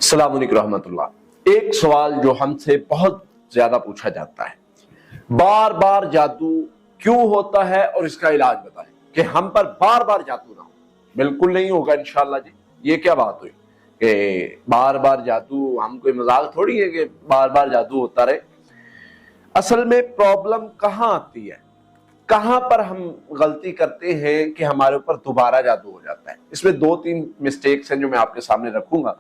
अस्सलाम वालेकुम रहमतुल्लाह। एक सवाल जो हमसे बहुत ज्यादा पूछा जाता है, बार बार जादू क्यों होता है और इसका इलाज बताएं कि हम पर बार बार जादू ना हो। बिल्कुल नहीं होगा इंशाअल्लाह जी। ये क्या बात हुई कि बार बार जादू, हम कोई मजाक थोड़ी है कि बार बार जादू होता रहे। असल में प्रॉब्लम कहाँ आती है, कहां पर हम गलती करते हैं कि हमारे ऊपर दोबारा जादू हो जाता है। इसमें दो तीन मिस्टेक्स हैं जो मैं आपके सामने रखूंगा,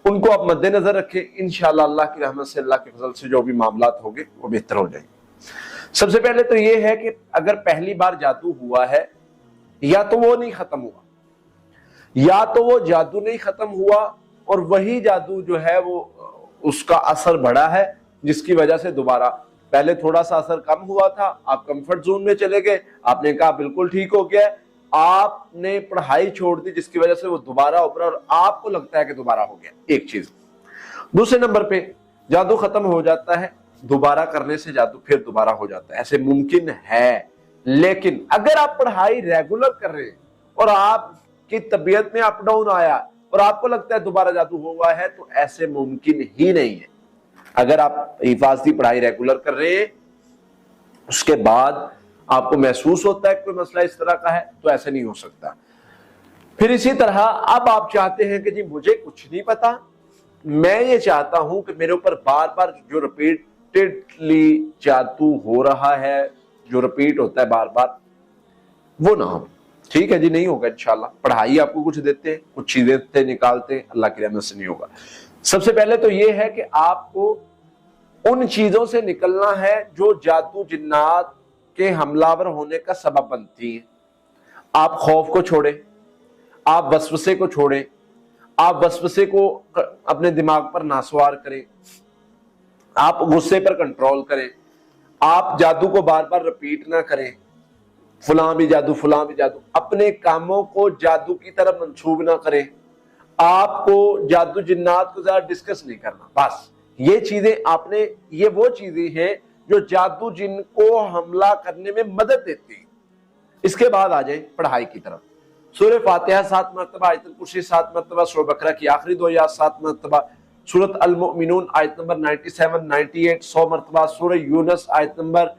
उनको आप मद्देनजर रखें। इंशाअल्लाह अल्लाह की रहमत से, अल्लाह के फजल से जो भी मामलात होंगे वो बेहतर हो जाएंगे। सबसे पहले तो ये है कि अगर पहली बार जादू हुआ है, या तो वो नहीं खत्म हुआ, या तो वो जादू नहीं खत्म हुआ और वही जादू जो है वो उसका असर बढ़ा है, जिसकी वजह से दोबारा, पहले थोड़ा सा असर कम हुआ था, आप कंफर्ट जोन में चले गए, आपने कहा बिल्कुल ठीक हो गया, आपने पढ़ाई छोड़ दी जिसकी वजह से वो दोबारा उभरा और आपको लगता है कि दोबारा हो गया। एक चीज। दूसरे नंबर पे, जादू खत्म हो जाता है, दोबारा करने से जादू फिर दोबारा हो जाता है, ऐसे मुमकिन है। लेकिन अगर आप पढ़ाई रेगुलर कर रहे हैं और आपकी तबीयत में अप डाउन आया और आपको लगता है दोबारा जादू हुआ है, तो ऐसे मुमकिन ही नहीं है। अगर आप हिफाजती पढ़ाई रेगुलर कर रहे हैं, उसके बाद आपको महसूस होता है कोई मसला इस तरह का है, तो ऐसे नहीं हो सकता। फिर इसी तरह अब आप चाहते हैं कि जी मुझे कुछ नहीं पता, मैं ये चाहता हूं कि मेरे ऊपर बार बार जो रिपीटेडली जादू हो रहा है, जो रिपीट होता है बार बार, वो ना हो। ठीक है जी, नहीं होगा इंशाल्लाह। पढ़ाई आपको कुछ देते हैं, कुछ चीजें देते निकालते हैं, अल्लाह की रहमत से नहीं होगा। सबसे पहले तो ये है कि आपको उन चीजों से निकलना है जो जादू जिन्नात के हमलावर होने का सबब बनती है। आप खौफ को छोड़ें, आप वसवसे को छोड़ें, आप वसवसे को अपने दिमाग पर नासवार करें, आप गुस्से पर कंट्रोल करें, आप जादू को बार बार रिपीट ना करें, फलां भी जादू फलां भी जादू, अपने कामों को जादू की तरफ मंसूब ना करें, आपको जादू जिन्नात को ज्यादा डिस्कस नहीं करना। बस ये चीजें आपने, ये वो चीजें हैं जो जादू जिन को हमला करने में मदद देती है। इसके बाद आ जाए पढ़ाई की तरफ। सूरह फातिहा 7 मरतबा, आयतुल कुर्सी 7 मरतबा, सूरह बकरा की आखिरी 2 आयत 7 मरतबा, सूरत अल मुमिनून आयत नंबर 97, 98 100 मरतबा, सूरह यूनुस आयत नंबर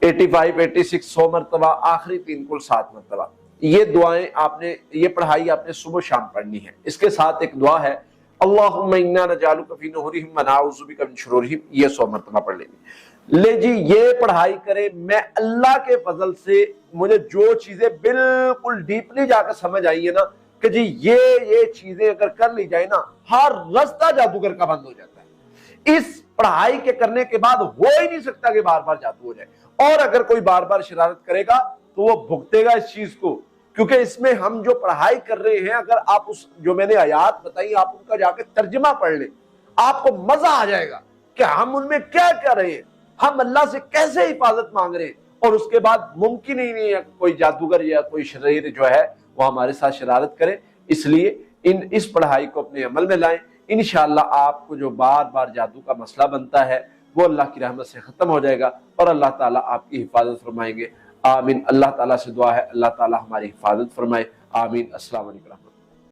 85, 86 100 मरतबा, आखिरी 3 कुल 7 मरतबा। ये दुआएं आपने, ये पढ़ाई आपने सुबह शाम पढ़नी है। इसके साथ एक दुआ है, अल्लाहुम्मा इन्ना नजालुका फी नुहूरिहिम व नऊज़ु बिका मिन शुरूरिहिम, ये 100 मरतबा पढ़ लेंगे। ले जी, ये पढ़ाई करें, मैं अल्लाह के फजल से मुझे जो चीजें बिल्कुल डीपली जाकर समझ आई है ना कि जी ये चीजें अगर कर ली जाए ना, हर रास्ता जादूगर का बंद हो जाता है। इस पढ़ाई के करने के बाद हो ही नहीं सकता कि बार बार जादू हो जाए। और अगर कोई बार बार शरारत करेगा तो वो भुगतेगा इस चीज को, क्योंकि इसमें हम जो पढ़ाई कर रहे हैं, अगर आप उस जो मैंने आयात बताई आप उनका जाकर तर्जुमा पढ़ लें, आपको मजा आ जाएगा कि हम उनमें क्या कर रहे हैं, हम अल्लाह से कैसे हिफाजत मांग रहे हैं। और उसके बाद मुमकिन ही नहीं है कोई जादूगर या कोई शरीर जो है वो हमारे साथ शरारत करे। इसलिए इस पढ़ाई को अपने अमल में लाएं। इंशाअल्लाह आपको जो बार बार जादू का मसला बनता है वो अल्लाह की रहमत से खत्म हो जाएगा और अल्लाह ताला आपकी हिफाजत फरमाएंगे। आमीन। अल्लाह ताला से दुआ है, अल्लाह ताला हमारी हिफाजत फरमाए। आमीन। अस्सलाम वालेकुम।